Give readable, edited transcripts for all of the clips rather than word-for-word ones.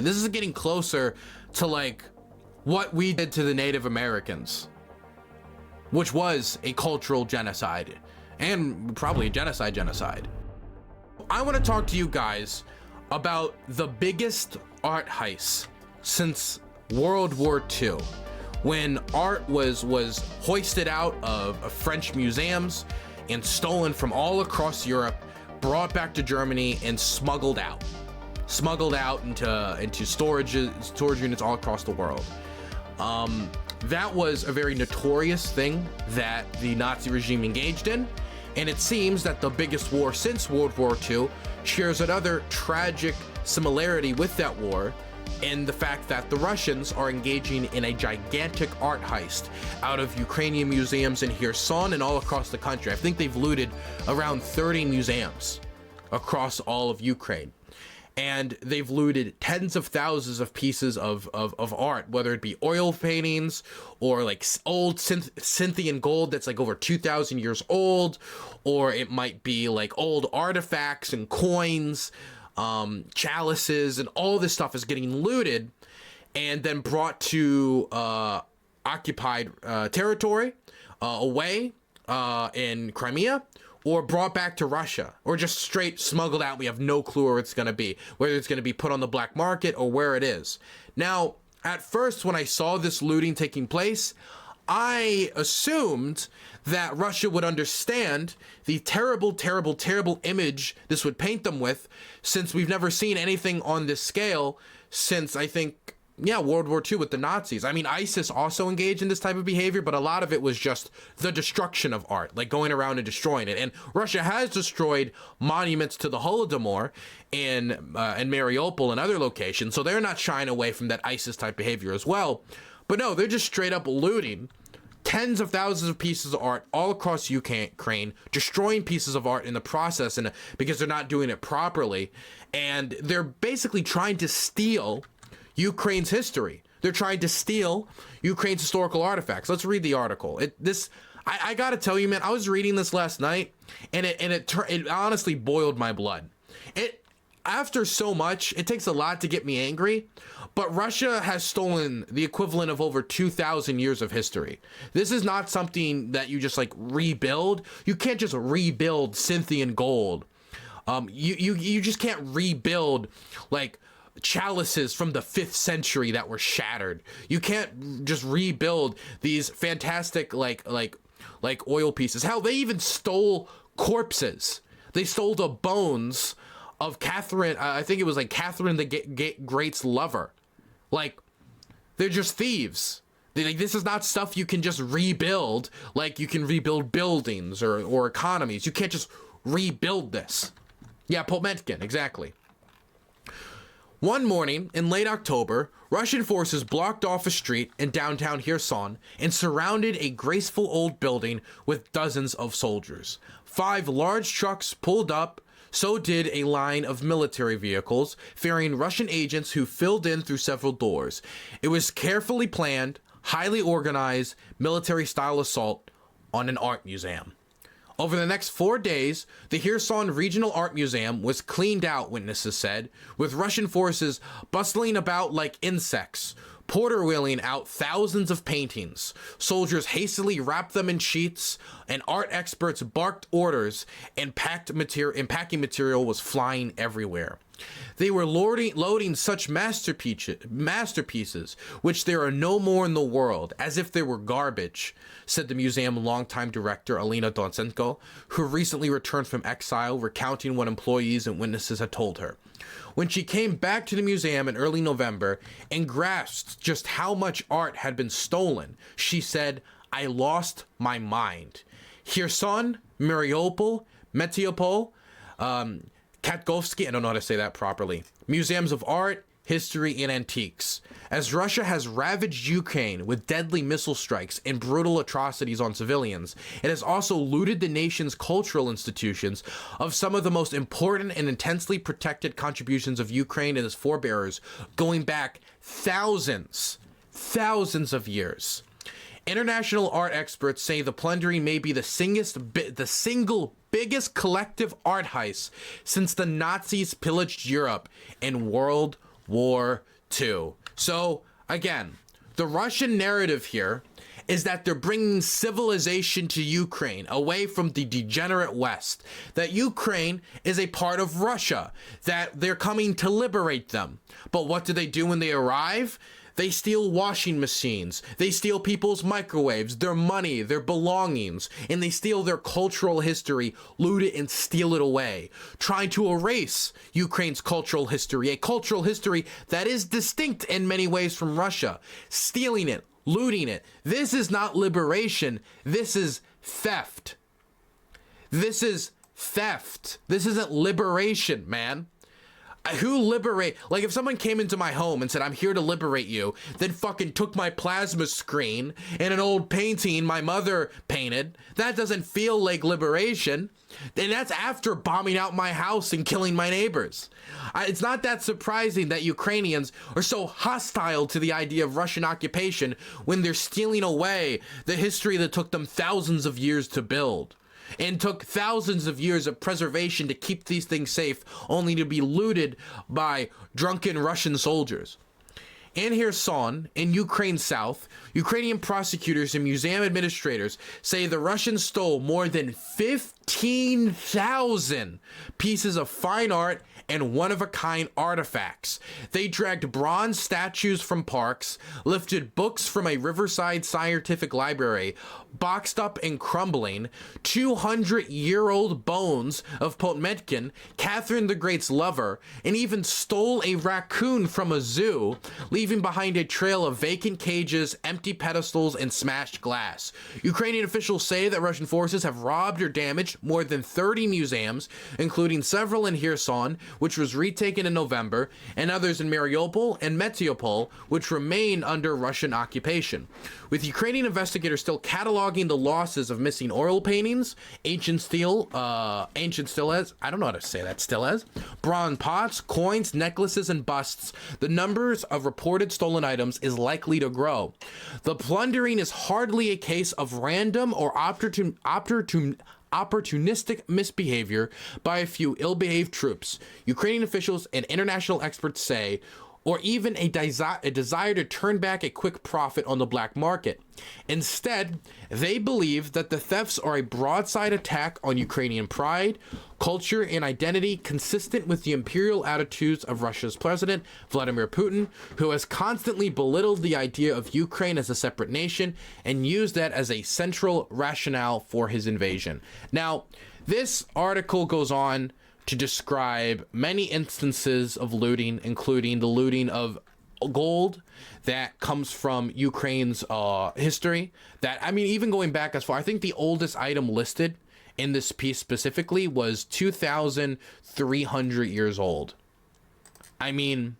And this is getting closer to like what we did to the Native Americans, which was a cultural genocide and probably a genocide. I want to talk to you guys about the biggest art heist since World War II, when art was hoisted out of French museums and stolen from all across Europe, brought back to Germany and smuggled out into storage units all across the world. That was a very notorious thing that the Nazi regime engaged in, and it seems that the biggest war since World War II shares another tragic similarity with that war, in the fact that the Russians are engaging in a gigantic art heist out of Ukrainian museums in Kherson and all across the country. I think they've looted around 30 museums across all of Ukraine. And they've looted tens of thousands of pieces of art, whether it be oil paintings or like old Scythian gold that's like over 2,000 years old, or it might be like old artifacts and coins, chalices, and all this stuff is getting looted and then brought to occupied territory away in Crimea, or brought back to Russia, or just straight smuggled out. We have no clue where it's going to be, whether it's going to be put on the black market or where it is. Now, at first, when I saw this looting taking place, I assumed that Russia would understand the terrible, terrible, terrible image this would paint them with, since we've never seen anything on this scale since, I think, World War II with the Nazis. I mean, ISIS also engaged in this type of behavior, but a lot of it was just the destruction of art, like going around and destroying it. And Russia has destroyed monuments to the Holodomor in Mariupol and other locations, so they're not shying away from that ISIS type behavior as well. But no, they're just straight up looting tens of thousands of pieces of art all across Ukraine, destroying pieces of art in the process, and because they're not doing it properly. And they're basically trying to steal Ukraine's history. They're trying to steal Ukraine's historical artifacts. Let's read the article. I gotta tell you, man, I was reading this last night, and it honestly boiled my blood. After so much, it takes a lot to get me angry, but Russia has stolen the equivalent of over 2,000 years of history. This is not something that you just like rebuild. You can't just rebuild Scythian gold. You just can't rebuild like chalices from the 5th century that were shattered. You can't just rebuild these fantastic like oil pieces. Hell, they even stole corpses. They stole the bones of Catherine. I think it was like Catherine the Great's lover. Like, they're just thieves. This is not stuff you can just rebuild like you can rebuild buildings or economies. You can't just rebuild this. Yeah, Potemkin, exactly. One morning in late October, Russian forces blocked off a street in downtown Kherson and surrounded a graceful old building with dozens of soldiers. 5 large trucks pulled up. So did a line of military vehicles ferrying Russian agents who filled in through several doors. It was carefully planned, highly organized, military-style assault on an art museum. Over the next 4 days, the Kherson Regional Art Museum was cleaned out, witnesses said, with Russian forces bustling about like insects, porter-wheeling out thousands of paintings. Soldiers hastily wrapped them in sheets, and art experts barked orders, and packing material was flying everywhere. They were loading such masterpieces, which there are no more in the world, as if they were garbage, said the museum longtime director Alina Donsenko, who recently returned from exile, recounting what employees and witnesses had told her. When she came back to the museum in early November and grasped just how much art had been stolen, she said, "I lost my mind." Kherson, Mariupol, Methodical, Katkovsky, I don't know how to say that properly, museums of art, history, and antiques. As Russia has ravaged Ukraine with deadly missile strikes and brutal atrocities on civilians, it has also looted the nation's cultural institutions of some of the most important and intensely protected contributions of Ukraine and its forebears, going back thousands of years. International art experts say the plundering may be the single biggest collective art heist since the Nazis pillaged Europe in World War too. So again, the Russian narrative here is that they're bringing civilization to Ukraine away from the degenerate West, that Ukraine is a part of Russia, that they're coming to liberate them. But what do they do when they arrive? They steal washing machines, they steal people's microwaves, their money, their belongings, and they steal their cultural history, loot it and steal it away, trying to erase Ukraine's cultural history, a cultural history that is distinct in many ways from Russia, stealing it, looting it. This is not liberation, this is theft. This is theft. This isn't liberation, man. Who liberate? Like, if someone came into my home and said, I'm here to liberate you, then fucking took my plasma screen and an old painting my mother painted, that doesn't feel like liberation. And that's after bombing out my house and killing my neighbors. It's not that surprising that Ukrainians are so hostile to the idea of Russian occupation when they're stealing away the history that took them thousands of years to build. And took thousands of years of preservation to keep these things safe, only to be looted by drunken Russian soldiers. In Kherson, in Ukraine's south, Ukrainian prosecutors and museum administrators say the Russians stole more than 15,000 pieces of fine art and one-of-a-kind artifacts. They dragged bronze statues from parks, lifted books from a riverside scientific library, boxed up and crumbling 200-year-old bones of Potemkin, Catherine the Great's lover, and even stole a raccoon from a zoo, leaving behind a trail of vacant cages, empty pedestals, and smashed glass. Ukrainian officials say that Russian forces have robbed or damaged more than 30 museums, including several in Kherson, which was retaken in November, and others in Mariupol and Methodical, which remain under Russian occupation. With Ukrainian investigators still cataloging the losses of missing oil paintings, ancient still as, I don't know how to say that, still as, bronze pots, coins, necklaces, and busts, the numbers of reported stolen items is likely to grow. The plundering is hardly a case of random or opportunistic misbehavior by a few ill-behaved troops, Ukrainian officials and international experts say, or even a desire to turn back a quick profit on the black market. Instead, they believe that the thefts are a broadside attack on Ukrainian pride, culture, and identity, consistent with the imperial attitudes of Russia's president, Vladimir Putin, who has constantly belittled the idea of Ukraine as a separate nation and used that as a central rationale for his invasion. Now, this article goes on to describe many instances of looting, including the looting of gold that comes from Ukraine's history. That, I mean, even going back as far, I think the oldest item listed in this piece specifically was 2,300 years old. I mean,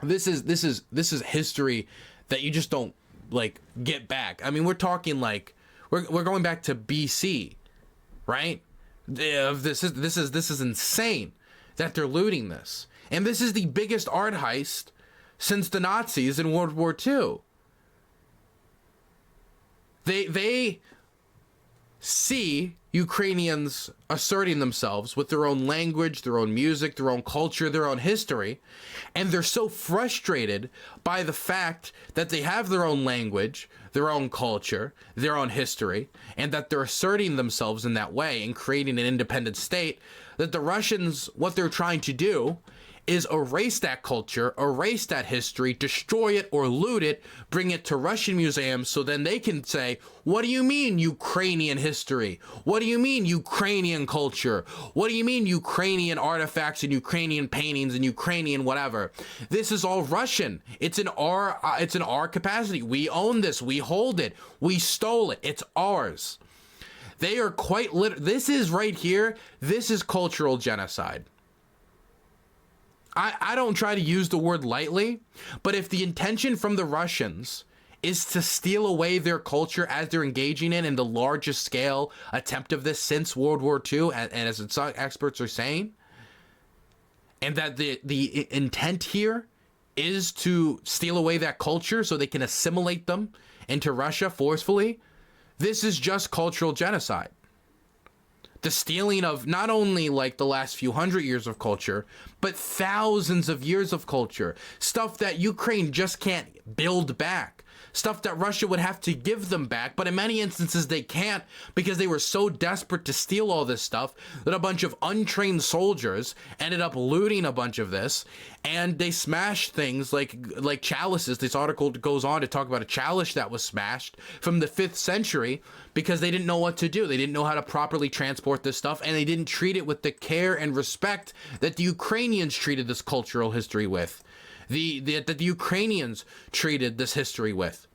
this is history that you just don't like get back. I mean, we're talking like we're going back to BC, right? This is insane that they're looting this, and this is the biggest art heist since the Nazis in World War II. They see Ukrainians asserting themselves with their own language, their own music, their own culture, their own history, and they're so frustrated by the fact that they have their own language, their own culture, their own history, and that they're asserting themselves in that way and creating an independent state, that the Russians, what they're trying to do is erase that culture, erase that history, destroy it or loot it, bring it to Russian museums so then they can say, what do you mean Ukrainian history? What do you mean Ukrainian culture? What do you mean Ukrainian artifacts and Ukrainian paintings and Ukrainian whatever? This is all Russian. It's in our capacity. We own this. We hold it. We stole it. It's ours. They are quite this is right here. This is cultural genocide. I don't try to use the word lightly, but if the intention from the Russians is to steal away their culture as they're engaging in the largest scale attempt of this since World War II, and as some experts are saying, and that the intent here is to steal away that culture so they can assimilate them into Russia forcefully, this is just cultural genocide. The stealing of not only like the last few hundred years of culture, but thousands of years of culture. Stuff that Ukraine just can't build back. Stuff that Russia would have to give them back, but in many instances they can't, because they were so desperate to steal all this stuff that a bunch of untrained soldiers ended up looting a bunch of this, and they smashed things like chalices. This article goes on to talk about a chalice that was smashed from the 5th century because they didn't know what to do. They didn't know how to properly transport this stuff, and they didn't treat it with the care and respect that the Ukrainians treated this cultural history with. That the Ukrainians treated this history with.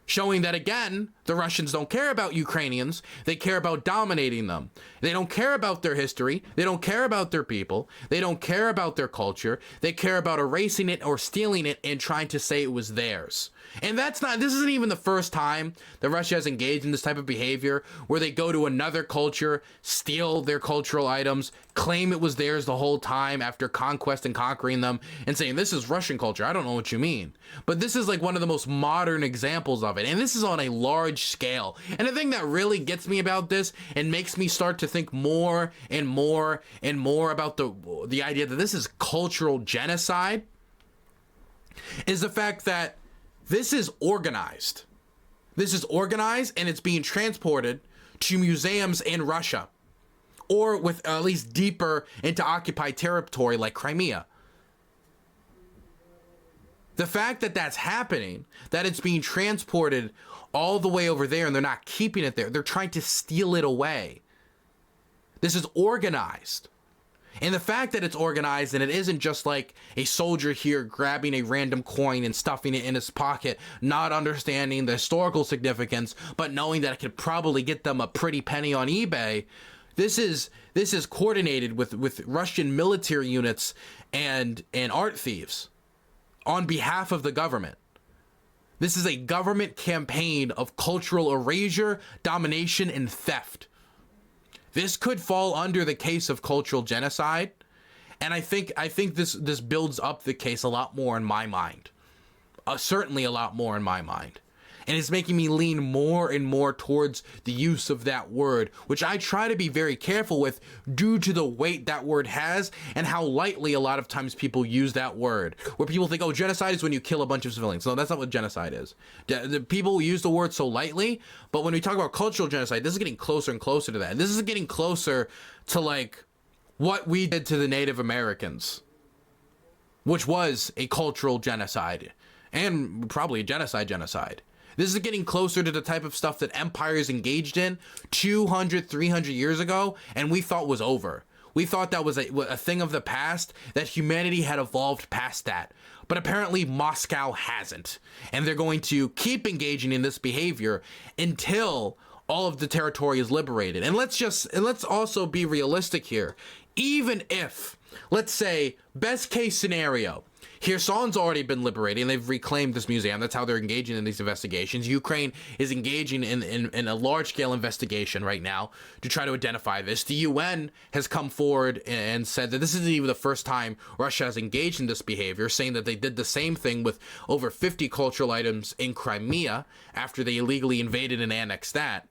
Showing that, again, the Russians don't care about Ukrainians. They care about dominating them. They don't care about their history. They don't care about their people. They don't care about their culture. They care about erasing it or stealing it and trying to say it was theirs. And this isn't even the first time that Russia has engaged in this type of behavior, where they go to another culture, steal their cultural items, claim it was theirs the whole time after conquest and conquering them, and saying, this is Russian culture. I don't know what you mean. But this is like one of the most modern examples of it. And this is on a large scale. And the thing that really gets me about this and makes me start to think more and more and more about the idea that this is cultural genocide is the fact that this is organized. This is organized, and it's being transported to museums in Russia, or with at least deeper into occupied territory like Crimea. The fact that that's happening, that it's being transported all the way over there and they're not keeping it there, they're trying to steal it away. This is organized. And the fact that it's organized and it isn't just like a soldier here grabbing a random coin and stuffing it in his pocket, not understanding the historical significance, but knowing that it could probably get them a pretty penny on eBay. This is coordinated with Russian military units and art thieves on behalf of the government. This is a government campaign of cultural erasure, domination, and theft. This could fall under the case of cultural genocide, and I think this builds up the case a lot more in my mind. Certainly a lot more in my mind. And it's making me lean more and more towards the use of that word, which I try to be very careful with due to the weight that word has and how lightly a lot of times people use that word. Where people think, oh, genocide is when you kill a bunch of civilians. No, that's not what genocide is. The people use the word so lightly, but when we talk about cultural genocide, this is getting closer and closer to that. This is getting closer to like what we did to the Native Americans, which was a cultural genocide and probably a genocide. This is getting closer to the type of stuff that empires engaged in 200, 300 years ago, and we thought was over. We thought that was a thing of the past, that humanity had evolved past that. But apparently Moscow hasn't. And they're going to keep engaging in this behavior until all of the territory is liberated. And let's also be realistic here. Even if, let's say, best case scenario, Kherson's already been liberated and they've reclaimed this museum. That's how they're engaging in these investigations. Ukraine is engaging in a large-scale investigation right now to try to identify this. The UN has come forward and said that this isn't even the first time Russia has engaged in this behavior, saying that they did the same thing with over 50 cultural items in Crimea after they illegally invaded and annexed that.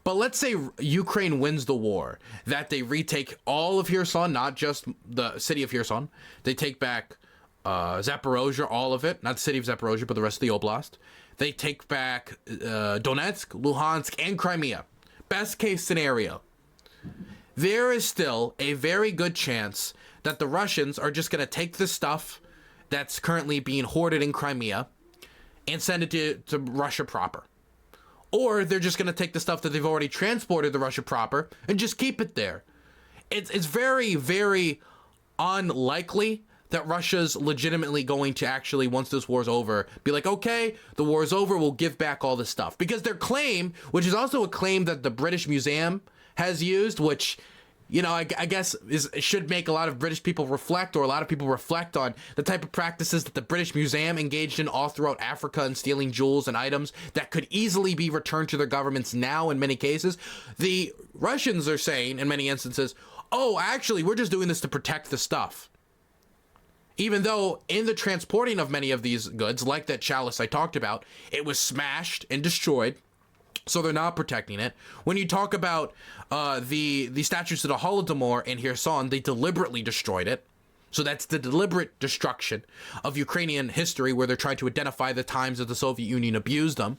But let's say Ukraine wins the war, that they retake all of Kherson, not just the city of Kherson. They take back Zaporozhye, all of it, not the city of Zaporozhye, but the rest of the oblast. They take back Donetsk, Luhansk, and Crimea. Best case scenario. There is still a very good chance that the Russians are just going to take the stuff that's currently being hoarded in Crimea and send it to Russia proper. Or they're just going to take the stuff that they've already transported to Russia proper and just keep it there. It's very, very unlikely that Russia's legitimately going to actually, once this war's over, be like, okay, the war's over, we'll give back all this stuff. Because their claim, which is also a claim that the British Museum has used, which, you know, I guess should make a lot of British people reflect, or a lot of people reflect on the type of practices that the British Museum engaged in all throughout Africa and stealing jewels and items that could easily be returned to their governments now in many cases. The Russians are saying, in many instances, oh, actually, we're just doing this to protect the stuff. Even though in the transporting of many of these goods, like that chalice I talked about, it was smashed and destroyed, So they're not protecting it. When you talk about the statues of the Holodomor in Kherson, they deliberately destroyed it. So that's the deliberate destruction of Ukrainian history, where they're trying to identify the times that the Soviet Union abused them.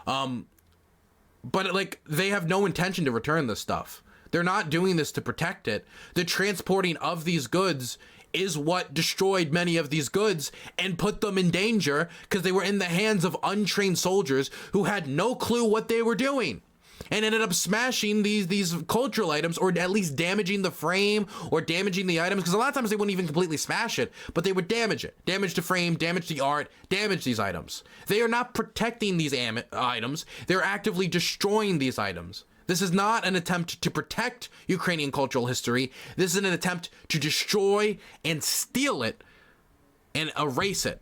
But like, they have no intention to return this stuff. They're not doing this to protect it. The transporting of these goods is what destroyed many of these goods and put them in danger, because they were in the hands of untrained soldiers who had no clue what they were doing, and ended up smashing these cultural items, or at least damaging the frame or damaging the items, because a lot of times they wouldn't even completely smash it, but they would damage it, damage the frame, damage the art, damage these items. They are not protecting these items, they're actively destroying these items. This is not an attempt to protect Ukrainian cultural history. This is an attempt to destroy and steal it and erase it.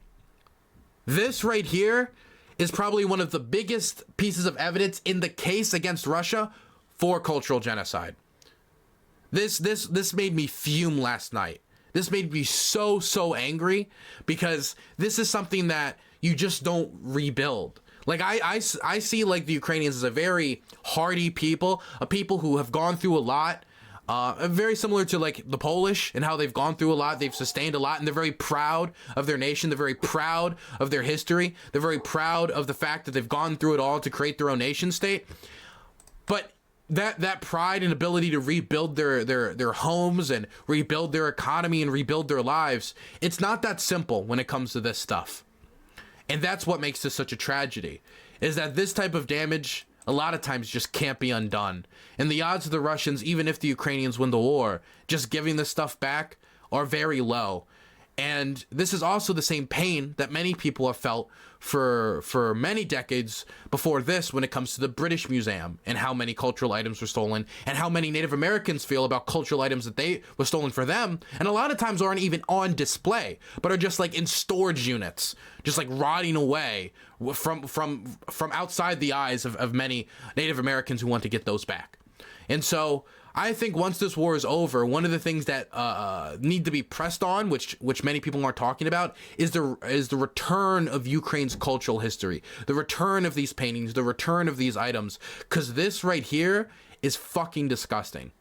This right here is probably one of the biggest pieces of evidence in the case against Russia for cultural genocide. This made me fume last night. This made me so angry, because this is something that you just don't rebuild. Like, I see like the Ukrainians as a very hardy people, a people who have gone through a lot, very similar to like the Polish and how they've gone through a lot, they've sustained a lot, and they're very proud of their nation, they're very proud of their history, they're very proud of the fact that they've gone through it all to create their own nation state. But that pride and ability to rebuild their homes and rebuild their economy and rebuild their lives, it's not that simple when it comes to this stuff. And that's what makes this such a tragedy, is that this type of damage a lot of times just can't be undone. And the odds of the Russians, even if the Ukrainians win the war, just giving this stuff back are very low. And this is also the same pain that many people have felt for many decades before this, when it comes to the British Museum and how many cultural items were stolen, and how many Native Americans feel about cultural items that they were stolen for them, and a lot of times aren't even on display, but are just like in storage units, just like rotting away from outside the eyes of many Native Americans who want to get those back. And so I think once this war is over, one of the things that need to be pressed on, which many people aren't talking about, is the return of Ukraine's cultural history, the return of these paintings, the return of these items, because this right here is fucking disgusting.